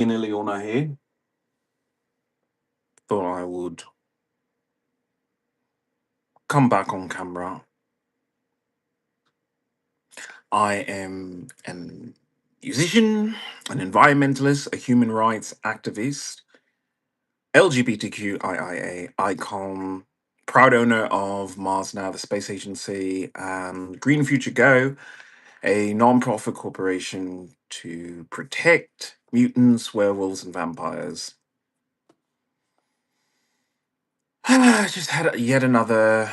Ileona here. Thought I would come back on camera. I am an musician, an environmentalist, a human rights activist, LGBTQIA icon, proud owner of Mars Now, the space agency, and Green Future Go, a non-profit corporation to protect mutants, werewolves, and vampires. I just had yet another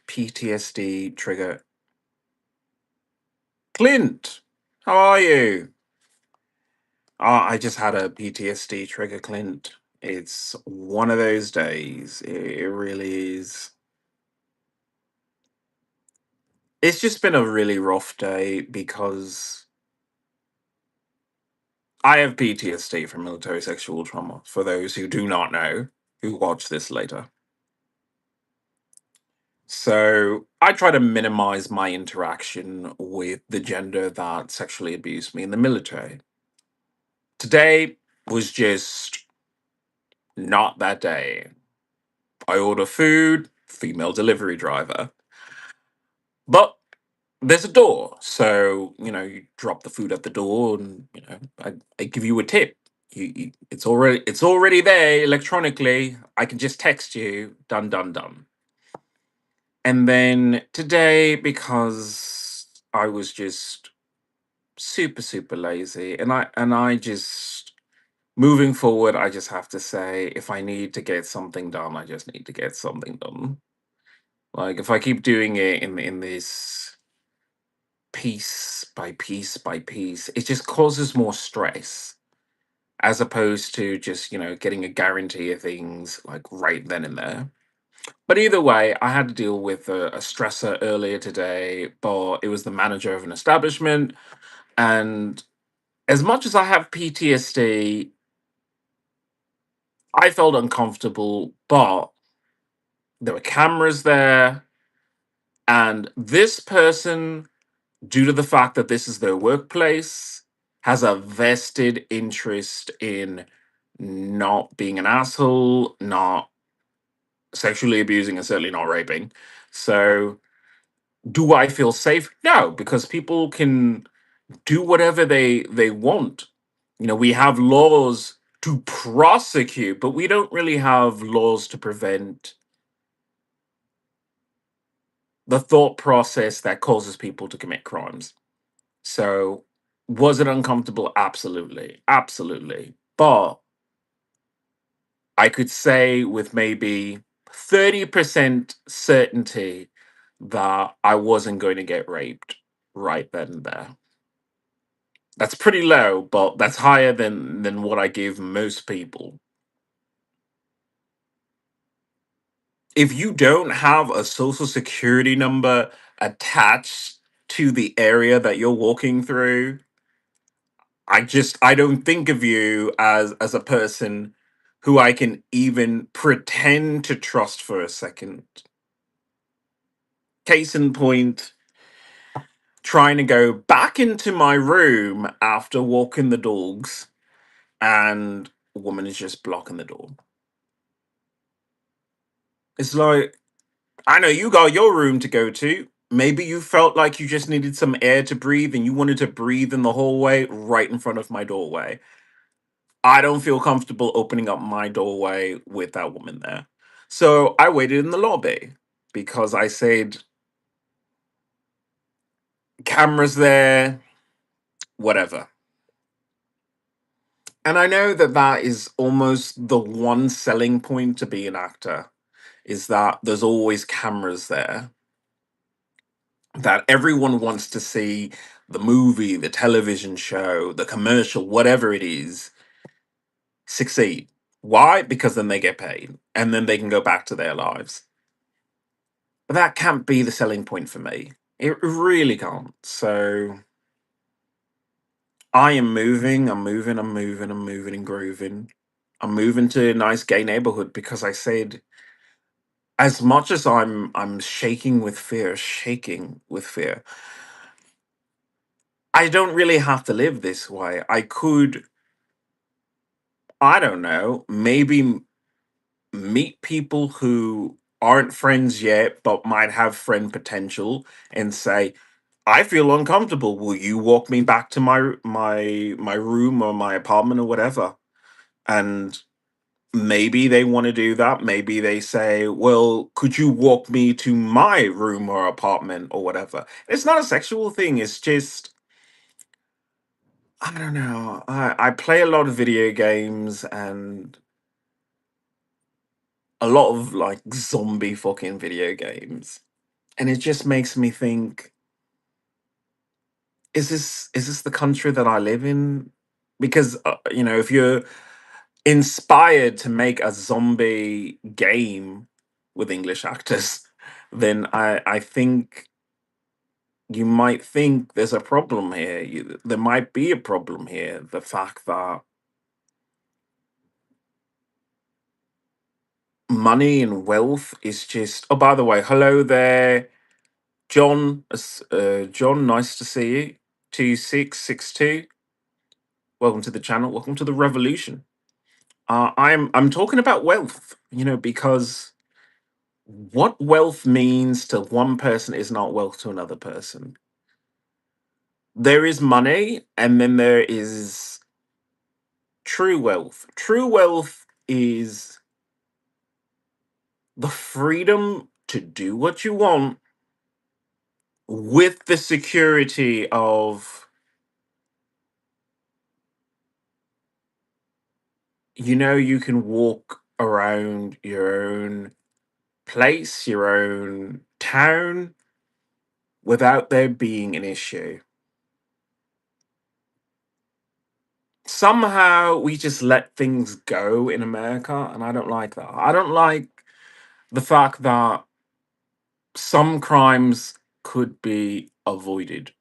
PTSD trigger. Clint, how are you? I just had a PTSD trigger, Clint. It's one of those days. It really is. It's just been a really rough day because I have PTSD from military sexual trauma. For those who do not know, who watch this later. So I try to minimize my interaction with the gender that sexually abused me in the military. Today was just not that day. I order food, female delivery driver. But there's a door. So, you drop the food at the door and, I give you a tip. It's already there electronically. I can just text you. Done, done, done. And then today, because I was just super, super lazy, and I just moving forward, I just have to say, if I need to get something done, I just need to get something done. Like if I keep doing it in this piece by piece by piece, it just causes more stress as opposed to just, getting a guarantee of things like right then and there. But either way, I had to deal with a stressor earlier today, but it was the manager of an establishment. And as much as I have PTSD, I felt uncomfortable, but there were cameras there. And this person, due to the fact that this is their workplace, has a vested interest in not being an asshole, not sexually abusing, and certainly not raping. So, do I feel safe? No, because people can do whatever they want. We have laws to prosecute, but we don't really have laws to prevent the thought process that causes people to commit crimes. So, was it uncomfortable? Absolutely. Absolutely. But I could say with maybe 30% certainty that I wasn't going to get raped right then and there. That's pretty low, but that's higher than what I give most people. If you don't have a social security number attached to the area that you're walking through, I don't think of you as a person who I can even pretend to trust for a second. Case in point, trying to go back into my room after walking the dogs, and a woman is just blocking the door. It's like, I know you got your room to go to. Maybe you felt like you just needed some air to breathe and you wanted to breathe in the hallway right in front of my doorway. I don't feel comfortable opening up my doorway with that woman there. So I waited in the lobby because I said, cameras there, whatever. And I know that that is almost the one selling point to be an actor, is that there's always cameras there, that everyone wants to see the movie, the television show, the commercial, whatever it is, succeed. Why? Because then they get paid and then they can go back to their lives. But that can't be the selling point for me. It really can't. So I am moving, I'm moving and grooving. I'm moving to a nice gay neighborhood because I said, as much as I'm shaking with fear, I don't really have to live this way. I could I don't know, maybe meet people who aren't friends yet but might have friend potential and say, I feel uncomfortable. Will you walk me back to my room or my apartment or whatever? And maybe they want to do that. Maybe they say, well, could you walk me to my room or apartment or whatever? It's not a sexual thing. It's just, I don't know. I play a lot of video games and a lot of like zombie fucking video games. And it just makes me think, is this the country that I live in? Because if you're inspired to make a zombie game with English actors, then I think you might think there's a problem here. There might be a problem here. The fact that money and wealth is just. Oh, by the way, hello there, John. John, nice to see you. 2662. Welcome to the channel. Welcome to the revolution. I'm talking about wealth. Because what wealth means to one person is not wealth to another person. There is money, and then there is true wealth. True wealth is the freedom to do what you want with the security of, you can walk around your own place, your own town, without there being an issue. Somehow we just let things go in America, and I don't like that. I don't like the fact that some crimes could be avoided,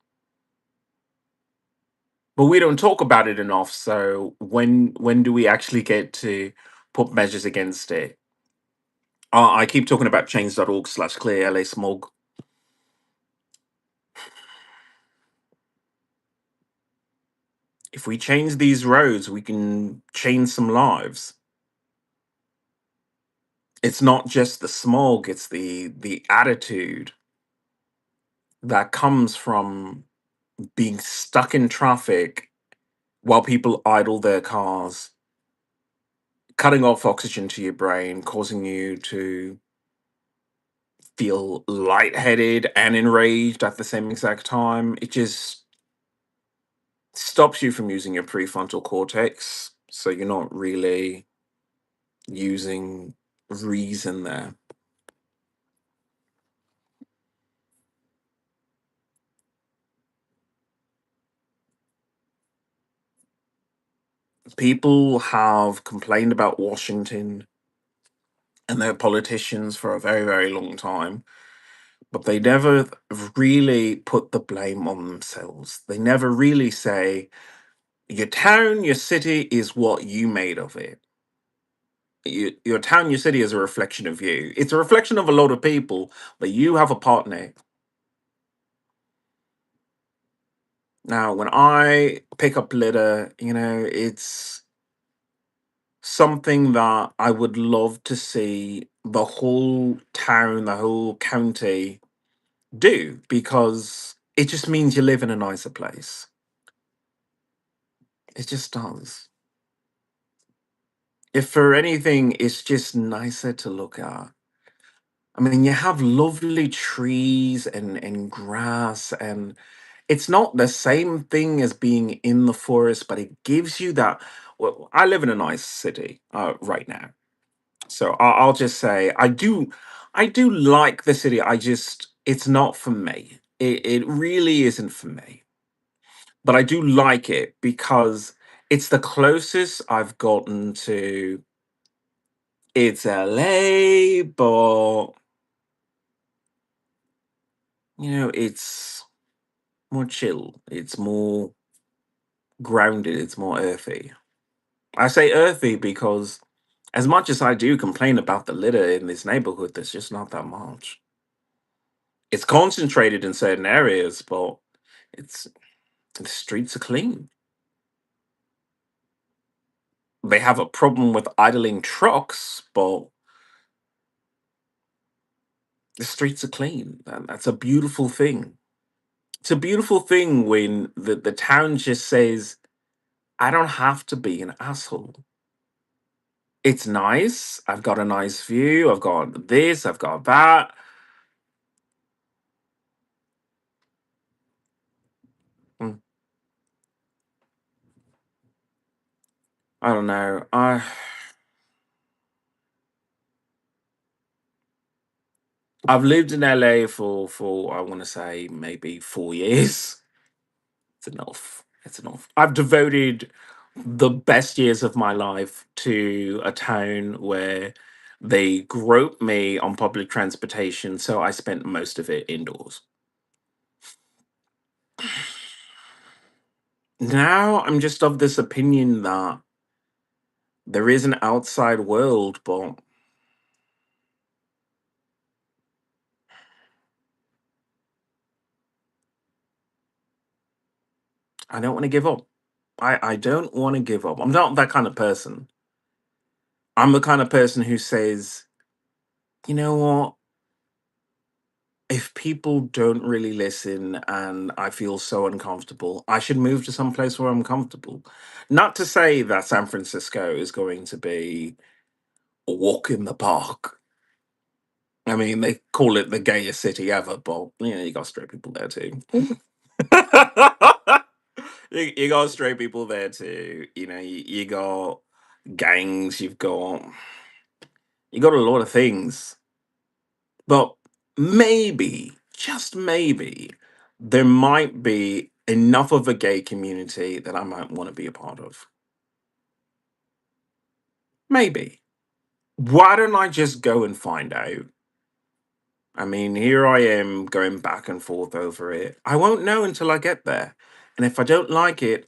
but we don't talk about it enough. So when do we actually get to put measures against it? I keep talking about change.org/clear LA smog. If we change these roads, we can change some lives. It's not just the smog; it's the attitude that comes from being stuck in traffic while people idle their cars, cutting off oxygen to your brain, causing you to feel lightheaded and enraged at the same exact time. It just stops you from using your prefrontal cortex. So you're not really using reason there. People have complained about Washington and their politicians for a very, very long time, but they never really put the blame on themselves. They never really say, your town, your city is what you made of it. Your town, your city is a reflection of you. It's a reflection of a lot of people, but you have a part in it. Now, when I pick up litter, it's something that I would love to see the whole town, the whole county do, because it just means you live in a nicer place. It just does. If for anything, it's just nicer to look at. I mean, you have lovely trees and grass, and it's not the same thing as being in the forest, but it gives you that. Well, I live in a nice city right now, so I'll just say I do like the city. It's not for me. It really isn't for me, but I do like it because it's the closest I've gotten to. It's LA, but it's more chill. It's more grounded. It's more earthy. I say earthy because, as much as I do complain about the litter in this neighborhood, there's just not that much. It's concentrated in certain areas, but it's the streets are clean. they have a problem with idling trucks, but the streets are clean. And that's a beautiful thing. It's a beautiful thing when the town just says, I don't have to be an asshole. It's nice. I've got a nice view. I've got this. I've got that. Mm, I don't know. I've lived in LA for I want to say maybe 4 years. It's enough. It's enough. I've devoted the best years of my life to a town where they groped me on public transportation, so I spent most of it indoors. Now I'm just of this opinion that there is an outside world, but I don't want to give up. I don't want to give up. I'm not that kind of person. I'm the kind of person who says, you know what? If people don't really listen and I feel so uncomfortable, I should move to some place where I'm comfortable. Not to say that San Francisco is going to be a walk in the park. I mean, they call it the gayest city ever, but you got straight people there too. You got straight people there too. You got gangs, you got a lot of things. But maybe, just maybe, there might be enough of a gay community that I might want to be a part of. Maybe. Why don't I just go and find out? I mean, here I am going back and forth over it. I won't know until I get there. And if I don't like it,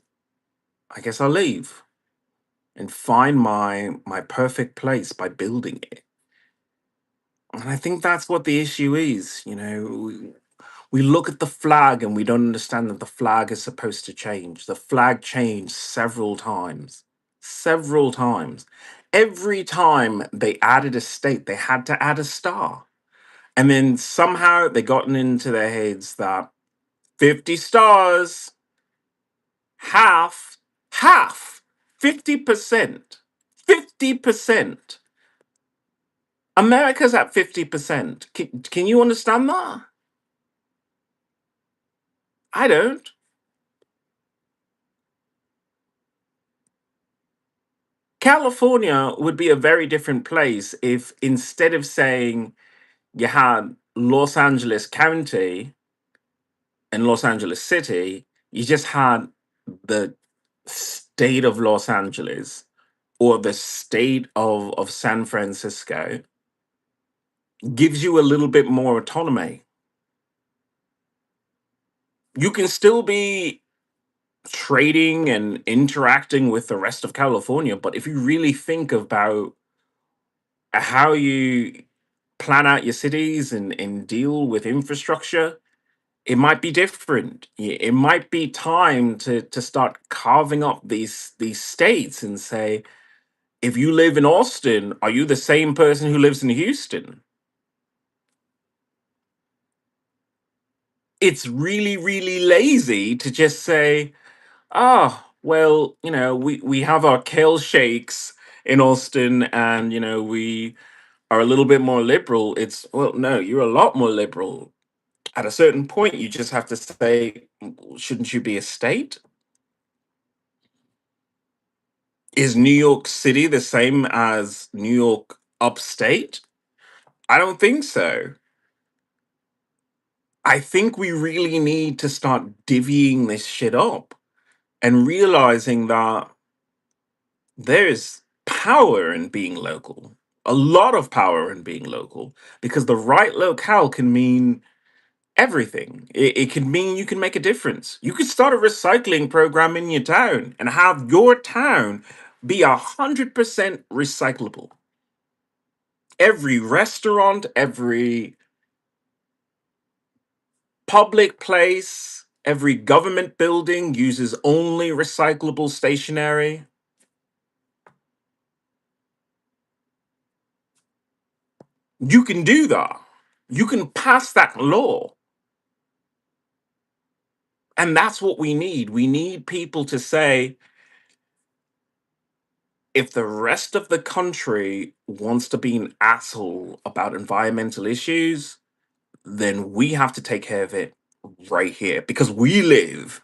I guess I'll leave and find my perfect place by building it. And I think that's what the issue is. We look at the flag and we don't understand that the flag is supposed to change. The flag changed several times. Several times. Every time they added a state, they had to add a star. And then somehow they gotten into their heads that 50 stars, half, half, 50%. 50%. America's at 50%. Can you understand that? I don't. California would be a very different place if instead of saying you had Los Angeles County and Los Angeles City, you just had the state of Los Angeles or the state of San Francisco. Gives you a little bit more autonomy. You can still be trading and interacting with the rest of California, but if you really think about how you plan out your cities and deal with infrastructure, it might be different. It might be time to start carving up these states and say, if you live in Austin, are you the same person who lives in Houston? It's really, really lazy to just say, ah, well, we have our kale shakes in Austin and we are a little bit more liberal. It's well, no, you're a lot more liberal. At a certain point, you just have to say, shouldn't you be a state? Is New York City the same as New York upstate? I don't think so. I think we really need to start divvying this shit up and realizing that there's power in being local, a lot of power in being local, because the right locale can mean everything. It can mean you can make a difference. You could start a recycling program in your town and have your town be 100% recyclable. Every restaurant, every public place, every government building uses only recyclable stationery. You can do that. You can pass that law. And that's what we need. We need people to say, if the rest of the country wants to be an asshole about environmental issues, then we have to take care of it right here because we live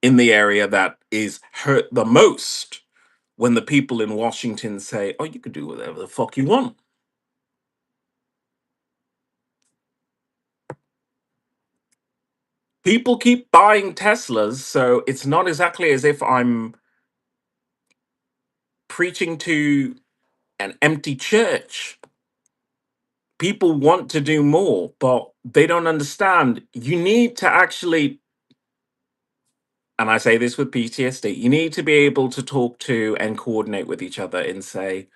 in the area that is hurt the most when the people in Washington say, oh, you can do whatever the fuck you want. People keep buying Teslas, so it's not exactly as if I'm preaching to an empty church. People want to do more, but they don't understand. You need to actually, and I say this with PTSD, you need to be able to talk to and coordinate with each other and say,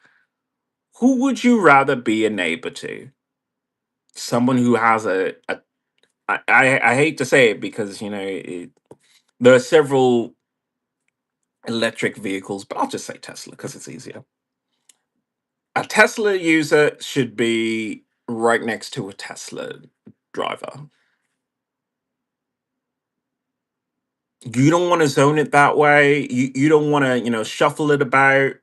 who would you rather be a neighbor to? Someone who has I hate to say it because, there are several electric vehicles, but I'll just say Tesla because it's easier. A Tesla user should be right next to a Tesla driver. You don't want to zone it that way. You don't want to, shuffle it about,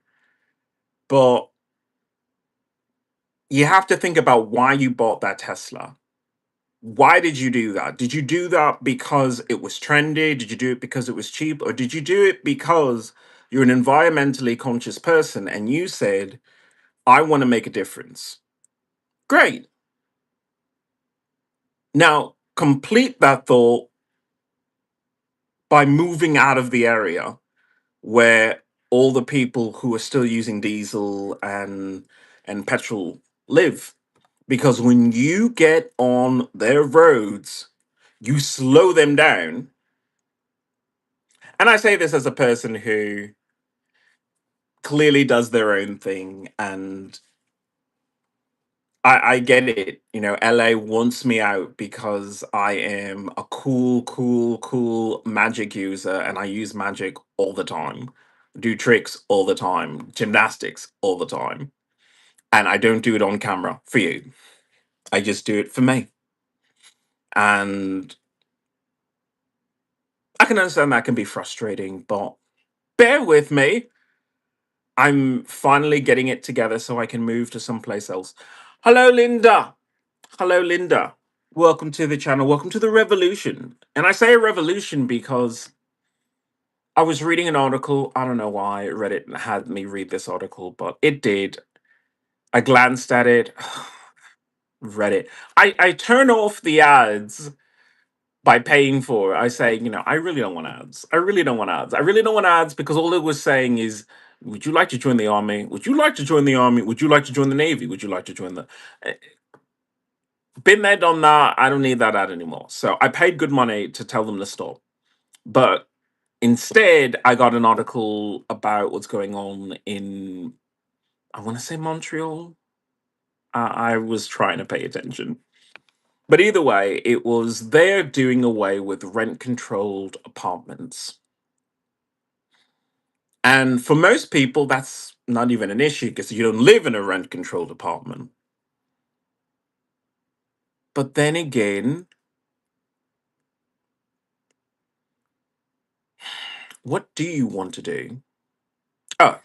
but you have to think about why you bought that Tesla. Why did you do that? Did you do that because it was trendy? Did you do it because it was cheap? Or did you do it because you're an environmentally conscious person and you said, I want to make a difference? Great. Now, complete that thought by moving out of the area where all the people who are still using diesel and petrol live. Because when you get on their roads, you slow them down. And I say this as a person who clearly does their own thing, and I get it. LA wants me out because I am a cool magic user and I use magic all the time, do tricks all the time, gymnastics all the time. And I don't do it on camera for you. I just do it for me. And I can understand that can be frustrating, but bear with me. I'm finally getting it together so I can move to someplace else. Hello, Linda. Hello, Linda. Welcome to the channel. Welcome to the revolution. And I say a revolution because I was reading an article. I don't know why Reddit had me read this article, but it did. I glanced at it. Reddit. I turn off the ads by paying for it. I say, I really don't want ads. I really don't want ads. I really don't want ads because all it was saying is, would you like to join the army? Would you like to join the army? Would you like to join the navy? Would you like to join the? Eh, Been there, done that. I don't need that ad anymore. So I paid good money to tell them to stop. But instead, I got an article about what's going on in, I want to say Montreal. I was trying to pay attention. But either way, it was they're doing away with rent controlled apartments. And for most people, that's not even an issue because you don't live in a rent controlled apartment. But then again, what do you want to do? Oh,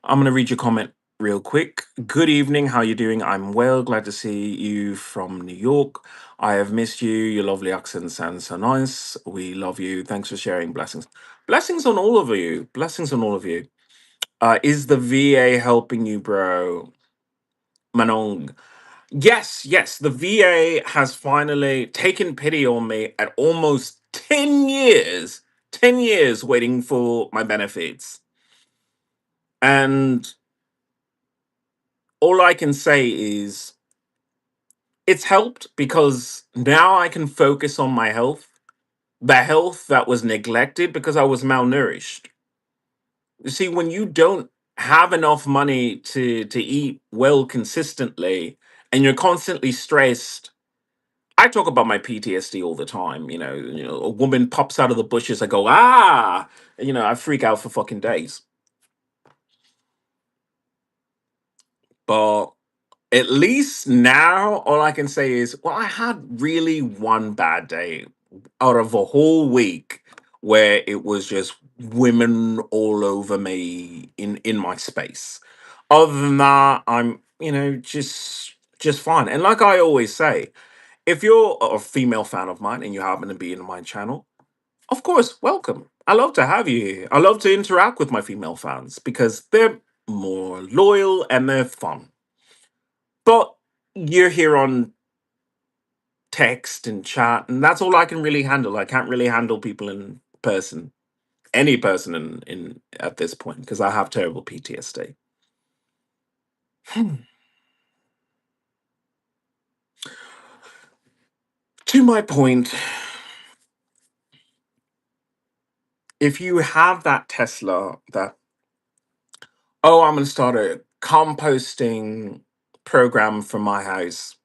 I'm going to read your comment real quick. Good evening. How you doing? I'm well. Glad to see you from New York. I have missed you. Your lovely accent sounds so nice. We love you. Thanks for sharing. Blessings. Blessings on all of you. Blessings on all of you. Is the VA helping you, bro? Manong. Yes, yes. The VA has finally taken pity on me at almost 10 years. 10 years waiting for my benefits. And all I can say is it's helped because now I can focus on my health, the health that was neglected because I was malnourished. You see, when you don't have enough money to eat well consistently and you're constantly stressed, I talk about my PTSD all the time. A woman pops out of the bushes, I go, ah, I freak out for fucking days. But At least now, all I can say is, well, I had really one bad day out of a whole week where it was just women all over me in my space. Other than that, I'm, just fine. And like I always say, if you're a female fan of mine and you happen to be in my channel, of course, welcome. I love to have you here. I love to interact with my female fans because they're more loyal and they're fun. But you're here on text and chat, and that's all I can really handle. I can't really handle people in person, any person in at this point, because I have terrible PTSD. To my point, if you have that Tesla that, oh, I'm going to start a composting program for my house,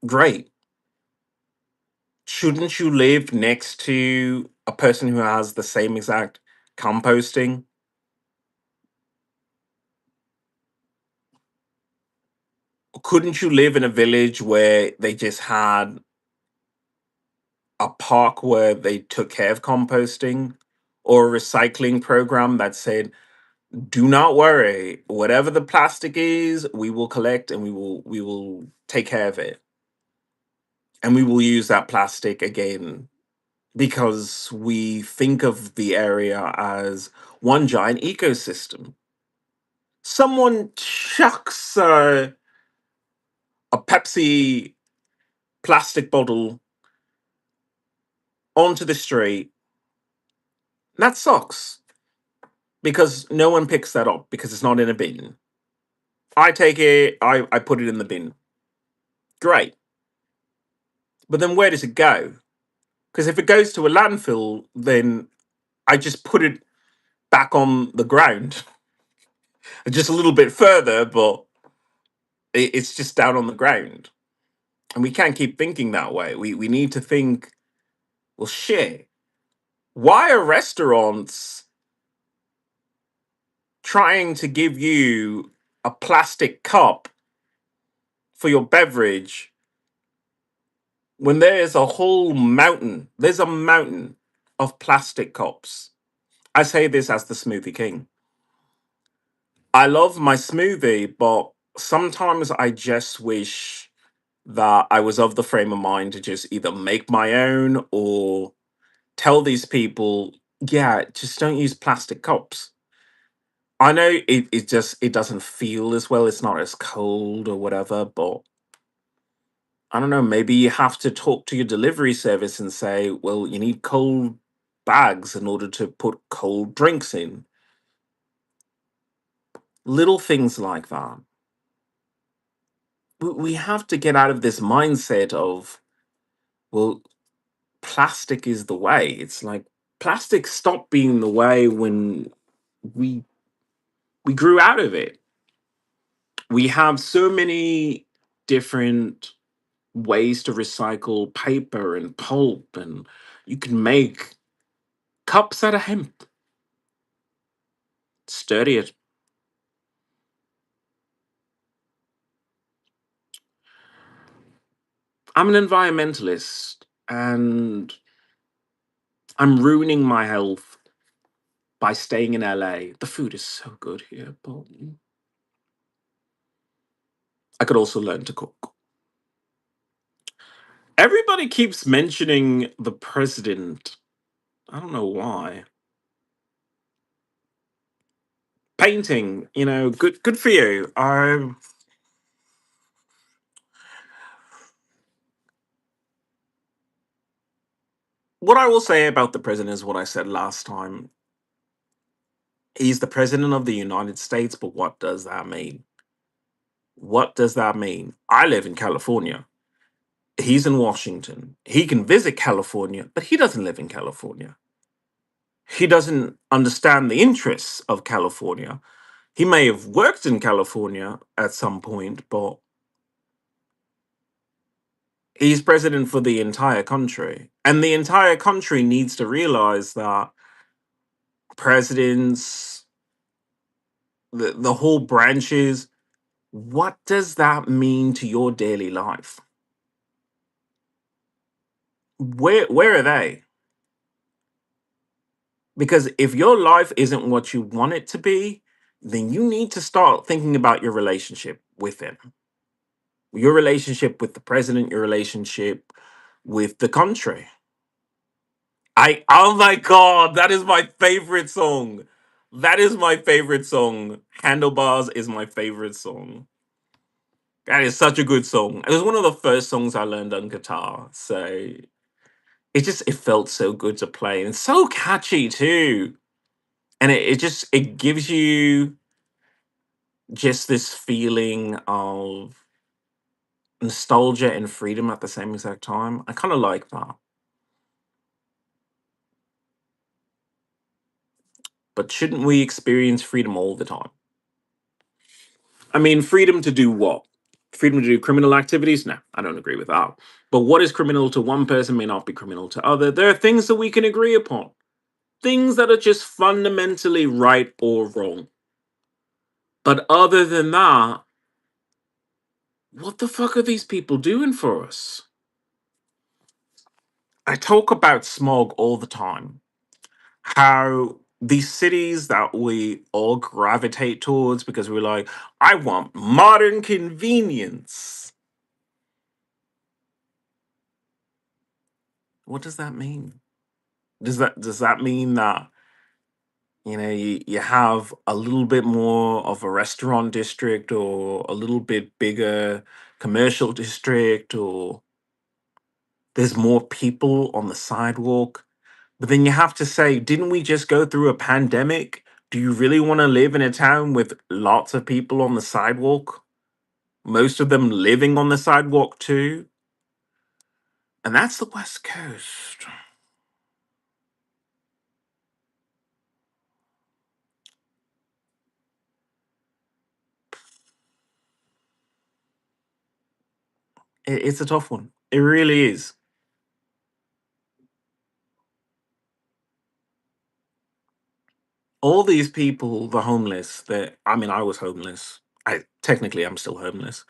great. Shouldn't you live next to a person who has the same exact composting? Couldn't you live in a village where they just had a park where they took care of composting, or a recycling program that said, do not worry, whatever the plastic is, we will collect and we will take care of it, and we will use that plastic again, because we think of the area as one giant ecosystem. Someone chucks a Pepsi plastic bottle onto the street. That sucks because no one picks that up because it's not in a bin. I take it, I put it in the bin. Great. But then where does it go? Because if it goes to a landfill, then I just put it back on the ground. Just a little bit further, but it's just down on the ground. And we can't keep thinking that way. We need to think, well, shit, why are restaurants trying to give you a plastic cup for your beverage when there's a whole mountain? There's a mountain of plastic cups. I say this as the smoothie king. I love my smoothie, but sometimes I just wish that I was of the frame of mind to just either make my own or tell these people, yeah, just don't use plastic cups. I know it doesn't feel as well, it's not as cold or whatever, but I don't know, maybe you have to talk to your delivery service and say, well, you need cold bags in order to put cold drinks in. Little things like that. We have to get out of this mindset of, well, plastic is the way. It's like plastic stopped being the way when we we grew out of it. We have so many different ways to recycle paper and pulp, and you can make cups out of hemp. Sturdy it. I'm an environmentalist and I'm ruining my health by staying in LA. The food is so good here, but I could also learn to cook. Everybody keeps mentioning the president. I don't know why. Painting, good for you. What I will say about the president is what I said last time. He's the president of the United States, but what does that mean? What does that mean? I live in California. He's in Washington. He can visit California, but he doesn't live in California. He doesn't understand the interests of California. He may have worked in California at some point, but he's president for the entire country. And the entire country needs to realize that presidents, the whole branches, What does that mean to your daily life? Where are they? Because if your life isn't what you want it to be, then you need to start thinking about your relationship with it. Your relationship with the president, your relationship with the country. Oh my god, that is my favorite song. That is my favorite song. Handlebars is my favorite song. That is such a good song. It was one of the first songs I learned on guitar. So it felt so good to play. And it's so catchy too. And it gives you just this feeling of nostalgia and freedom at the same exact time. I kind of like that. But shouldn't we experience freedom all the time? I mean, freedom to do what? Freedom to do criminal activities? No, I don't agree with that. But what is criminal to one person may not be criminal to other. There are things that we can agree upon. Things that are just fundamentally right or wrong. But other than that, what the fuck are these people doing for us? I talk about smog all the time. How these cities that we all gravitate towards because we're like, I want modern convenience. What does that mean? Does that mean that you have a little bit more of a restaurant district or a little bit bigger commercial district or there's more people on the sidewalk? But then you have to say, didn't we just go through a pandemic? Do you really want to live in a town with lots of people on the sidewalk? Most of them living on the sidewalk too? And that's the West Coast. It's a tough one. It really is. All these people, the homeless, that I mean, I was homeless. I'm still homeless.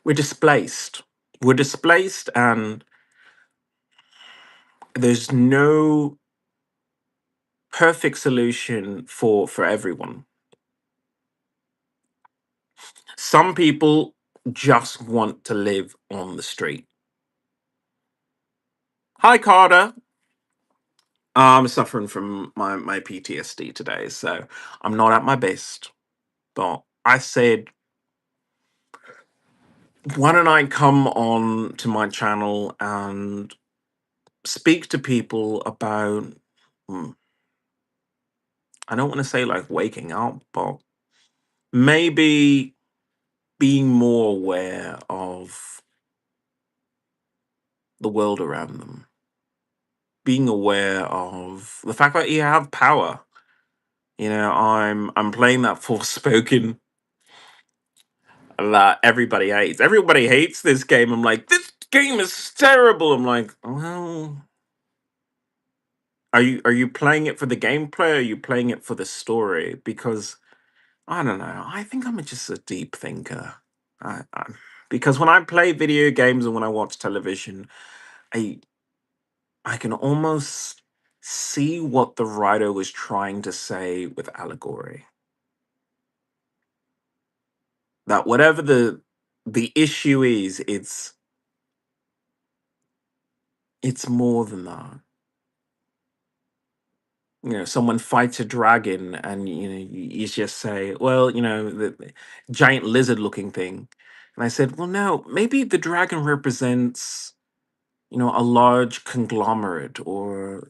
We're displaced. We're displaced, and there's no perfect solution for everyone. Some people just want to live on the street. Hi, Carter. I'm suffering from my PTSD today, so I'm not at my best. But I said, why don't I come on to my channel and speak to people about, mm, I don't want to say like waking up, but maybe being more aware of the world around them, being aware of the fact that you have power. I'm playing that Forspoken that everybody hates. Everybody hates this game. I'm like, this game is terrible. I'm like, well, are you playing it for the gameplay? Or are you playing it for the story? Because I don't know. I think I'm just a deep thinker. I because when I play video games and when I watch television, I I can almost see what the writer was trying to say with allegory. That whatever the issue is, it's more than that. Someone fights a dragon, and you just say, well, the giant lizard looking thing. And I said, well, no, maybe the dragon represents a large conglomerate or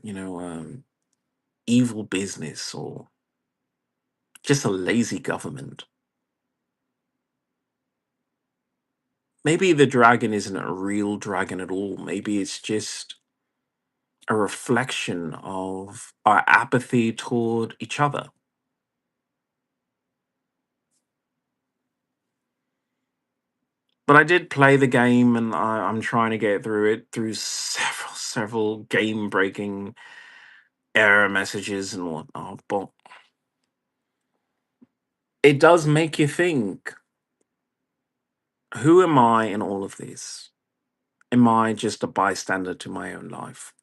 evil business or just a lazy government. Maybe the dragon isn't a real dragon at all. Maybe it's just a reflection of our apathy toward each other. But I did play the game, and I'm trying to get through it through several game breaking error messages and whatnot. But it does make you think, who am I in all of this? Am I just a bystander to my own life?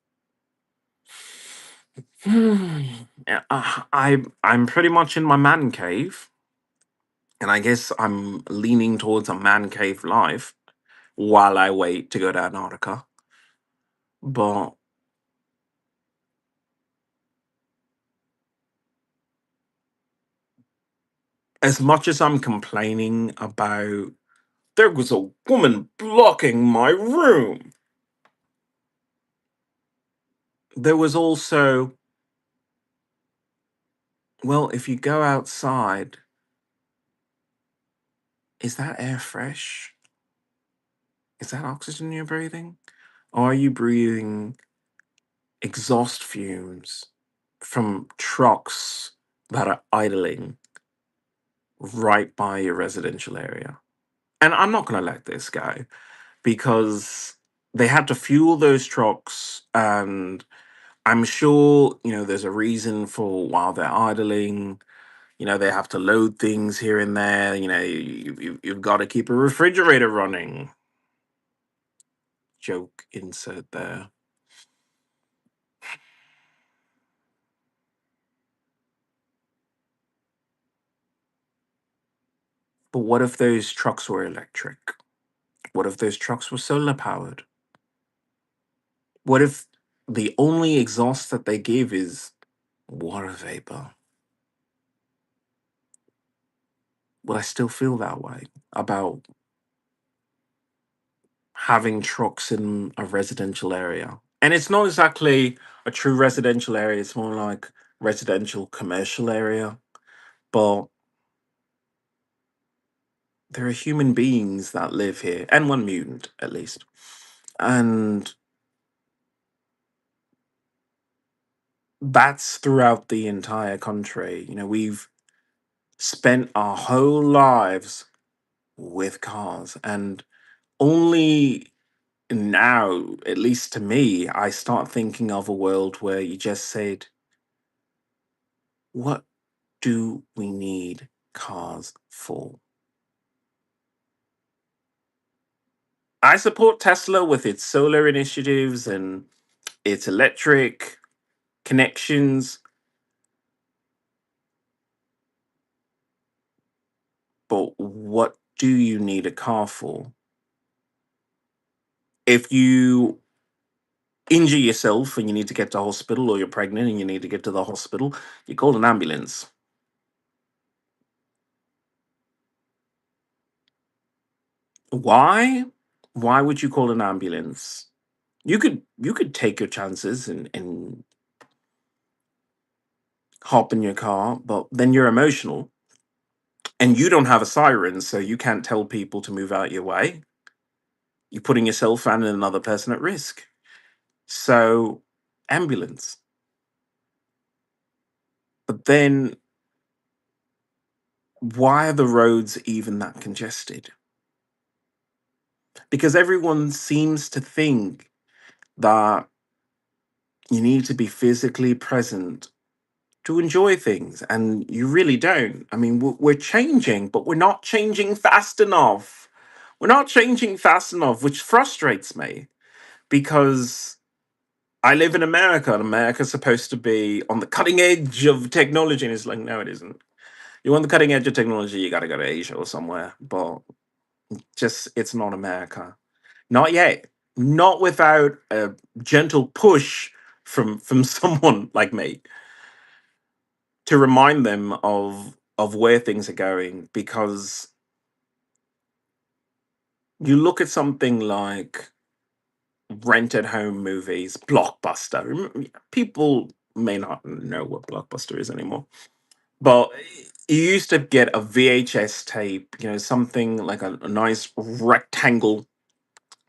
Yeah, I'm pretty much in my man cave, and I guess I'm leaning towards a man cave life while I wait to go to Antarctica. But as much as I'm complaining about there was a woman blocking my room, there was also, well, if you go outside, is that air fresh? Is that oxygen you're breathing? Or are you breathing exhaust fumes from trucks that are idling right by your residential area? And I'm not going to let this go because they had to fuel those trucks, and I'm sure, there's a reason for while they're idling. They have to load things here and there. You've got to keep a refrigerator running. Joke insert there. But what if those trucks were electric? What if those trucks were solar powered? What if the only exhaust that they give is water vapor? Will I still feel that way about having trucks in a residential area? And it's not exactly a true residential area, it's more like residential commercial area. But there are human beings that live here, and one mutant at least. And that's throughout the entire country. We've spent our whole lives with cars, and only now, at least to me, I start thinking of a world where you just said, what do we need cars for? I support Tesla with its solar initiatives and its electric connections, but what do you need a car for? If you injure yourself and you need to get to hospital, or you're pregnant and you need to get to the hospital, you call an ambulance. Why? Why would you call an ambulance? You could take your chances and hop in your car, but then you're emotional and you don't have a siren, so you can't tell people to move out your way. You're putting yourself and another person at risk. So, ambulance. But then, why are the roads even that congested? Because everyone seems to think that you need to be physically present to enjoy things, and you really don't. I mean, we're changing, but we're not changing fast enough. We're not changing fast enough, which frustrates me because I live in America, and America's supposed to be on the cutting edge of technology, and it's like, no, it isn't. You want the cutting edge of technology, you got to go to Asia or somewhere, but just it's not America. Not yet. Not without a gentle push from someone like me to remind them of where things are going. Because you look at something like rented home movies, Blockbuster. People may not know what Blockbuster is anymore, but you used to get a VHS tape, something like a nice rectangle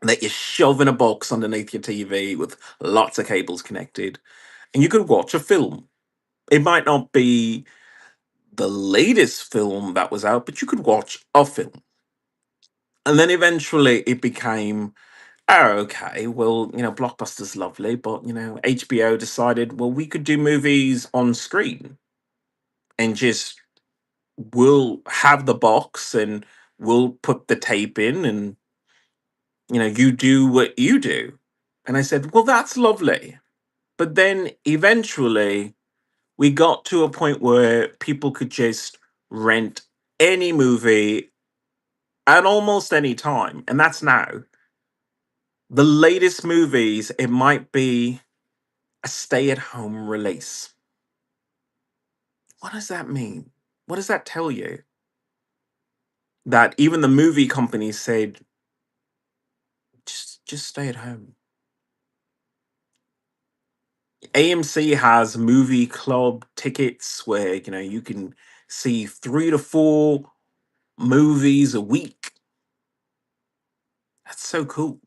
that you shove in a box underneath your TV with lots of cables connected, and you could watch a film. It might not be the latest film that was out, but you could watch a film. And then eventually it became, oh, okay, well, Blockbuster's lovely, but, HBO decided, well, we could do movies on screen and just we'll have the box and we'll put the tape in, and you do what you do. And I said, well, that's lovely. But then eventually we got to a point where people could just rent any movie at almost any time. And that's now. The latest movies, it might be a stay at home release. What does that mean? What does that tell you? That even the movie companies said, just stay at home. AMC has movie club tickets where you can see 3 to 4 movies a week. That's so cool.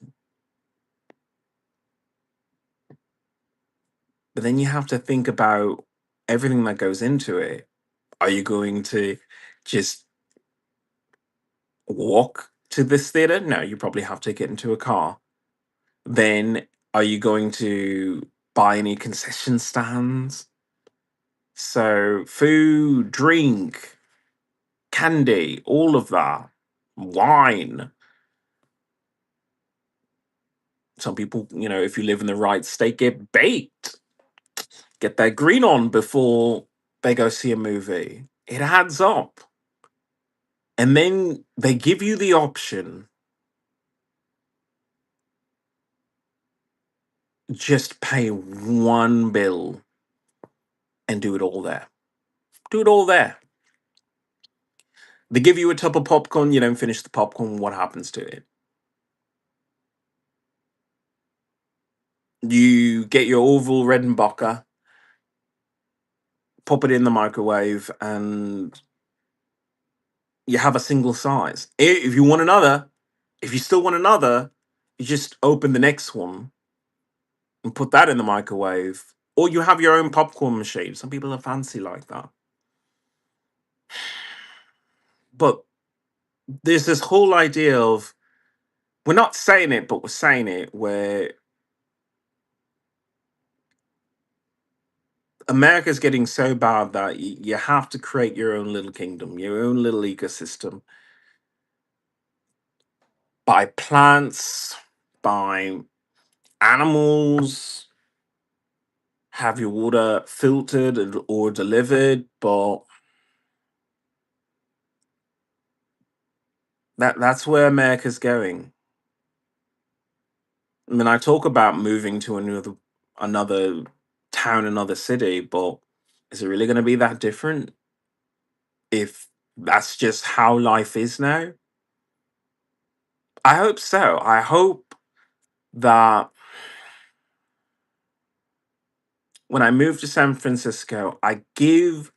But then you have to think about everything that goes into it. Are you going to just walk to this theater? No, you probably have to get into a car. Then are you going to buy any concession stands? So food, drink, candy, all of that, wine. Some people, if you live in the right state, get baked, get their green on before they go see a movie. It adds up. And then they give you the option, just pay one bill and do it all there. Do it all there. They give you a tub of popcorn, you don't finish the popcorn, what happens to it? You get your Orville Redenbacher, pop it in the microwave, and you have a single size. If you want another, if you still want another, you just open the next one and put that in the microwave. Or you have your own popcorn machine. Some people are fancy like that. But there's this whole idea of, we're not saying it, but we're saying it, where America's getting so bad that you have to create your own little kingdom, your own little ecosystem. By plants, by animals, have your water filtered or delivered, but that's where America's going. I mean, I talk about moving to another town, another city, but is it really going to be that different if that's just how life is now? I hope so. I hope that when I move to San Francisco, I give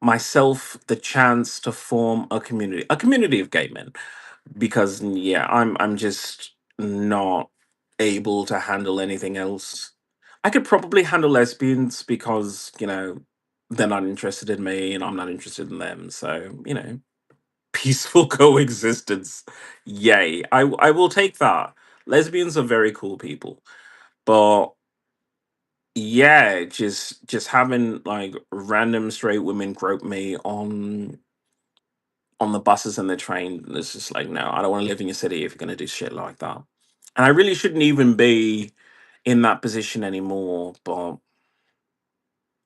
myself the chance to form a community of gay men, because yeah, I'm just not able to handle anything else. I could probably handle lesbians because, they're not interested in me and I'm not interested in them. So, peaceful coexistence. Yay. I will take that. Lesbians are very cool people. But yeah, just having like random straight women grope me on the buses and the train, it's just like, no, I don't want to live in your city if you're gonna do shit like that. And I really shouldn't even be in that position anymore. But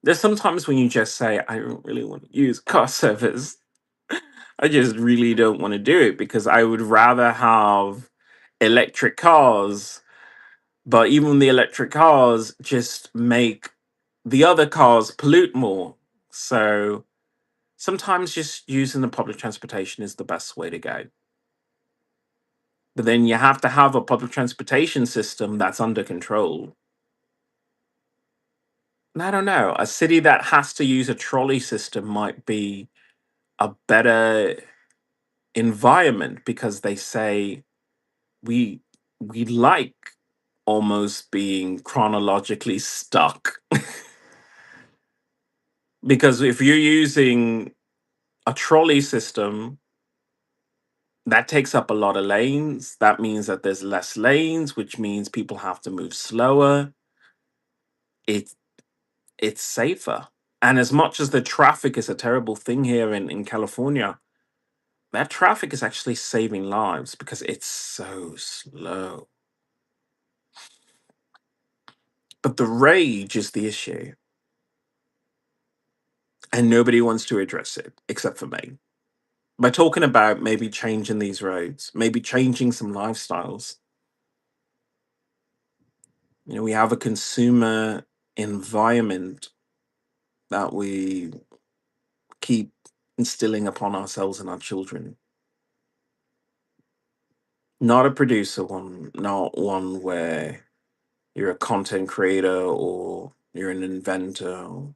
there's sometimes when you just say, I don't really want to use car service. I just really don't want to do it because I would rather have electric cars. But even the electric cars just make the other cars pollute more. So sometimes just using the public transportation is the best way to go. But then you have to have a public transportation system that's under control. And I don't know, a city that has to use a trolley system might be a better environment because they say we we like almost being chronologically stuck. Because if you're using a trolley system, that takes up a lot of lanes. That means that there's less lanes, which means people have to move slower. It it's safer. And as much as the traffic is a terrible thing here in California, that traffic is actually saving lives because it's so slow. But the rage is the issue, and nobody wants to address it except for me. By talking about maybe changing these roads, maybe changing some lifestyles. We have a consumer environment that we keep instilling upon ourselves and our children. Not a producer one, not one where you're a content creator or you're an inventor, or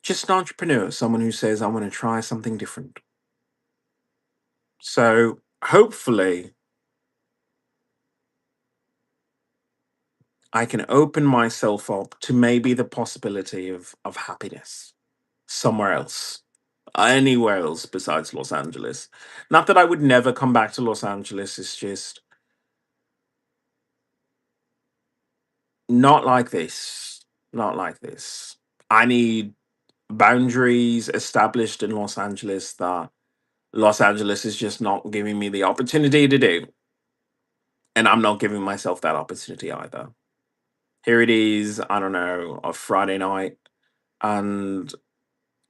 just an entrepreneur, someone who says, I want to try something different. So hopefully, I can open myself up to maybe the possibility of happiness somewhere else, anywhere else besides Los Angeles. Not that I would never come back to Los Angeles, it's just not like this. Not like this. I need boundaries established in Los Angeles that Los Angeles is just not giving me the opportunity to do. And I'm not giving myself that opportunity either. Here it is, I don't know, a Friday night, and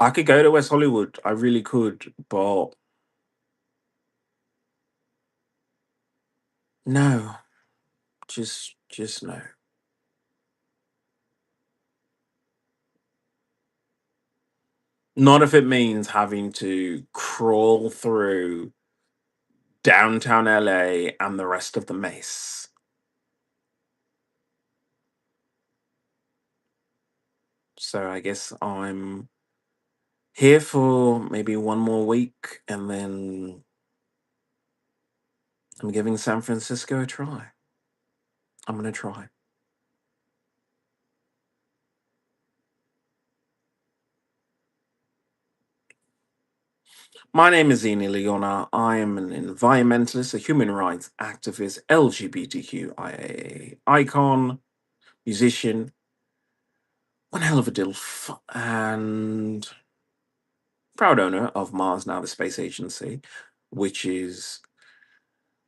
I could go to West Hollywood. I really could, but no, just no. Not if it means having to crawl through downtown LA and the rest of the mess. So I guess I'm here for maybe one more week and then I'm giving San Francisco a try. I'm going to try. My name is Zini Leona. I am an environmentalist, a human rights activist, LGBTQIA icon, musician, one hell of a DILF, and proud owner of Mars Now, the space agency, which is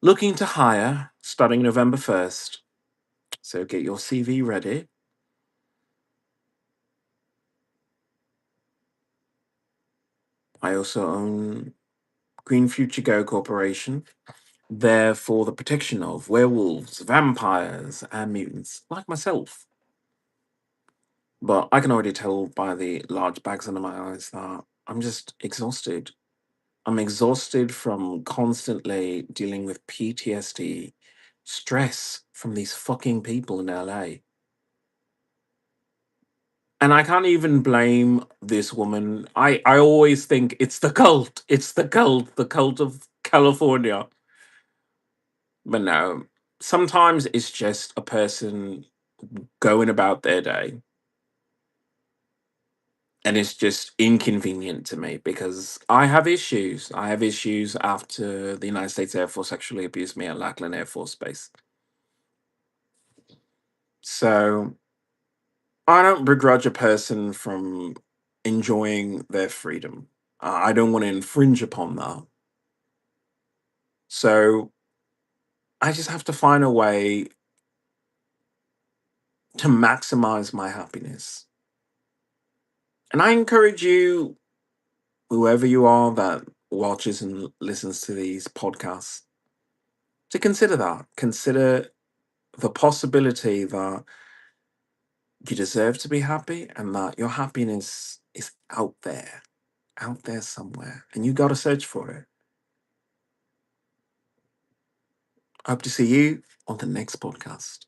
looking to hire starting November 1st. So get your CV ready. I also own Green Future Go Corporation, there for the protection of werewolves, vampires, and mutants like myself. But I can already tell by the large bags under my eyes that I'm just exhausted. I'm exhausted from constantly dealing with PTSD, stress from these fucking people in LA. And I can't even blame this woman. I always think it's the cult. It's the cult of California. But no, sometimes it's just a person going about their day. And it's just inconvenient to me because I have issues. I have issues after the United States Air Force sexually abused me at Lackland Air Force Base. So I don't begrudge a person from enjoying their freedom. I don't want to infringe upon that. So I just have to find a way to maximize my happiness. And I encourage you, whoever you are that watches and listens to these podcasts, to consider that. Consider the possibility that you deserve to be happy and that your happiness is out there somewhere, and you got to search for it. I hope to see you on the next podcast.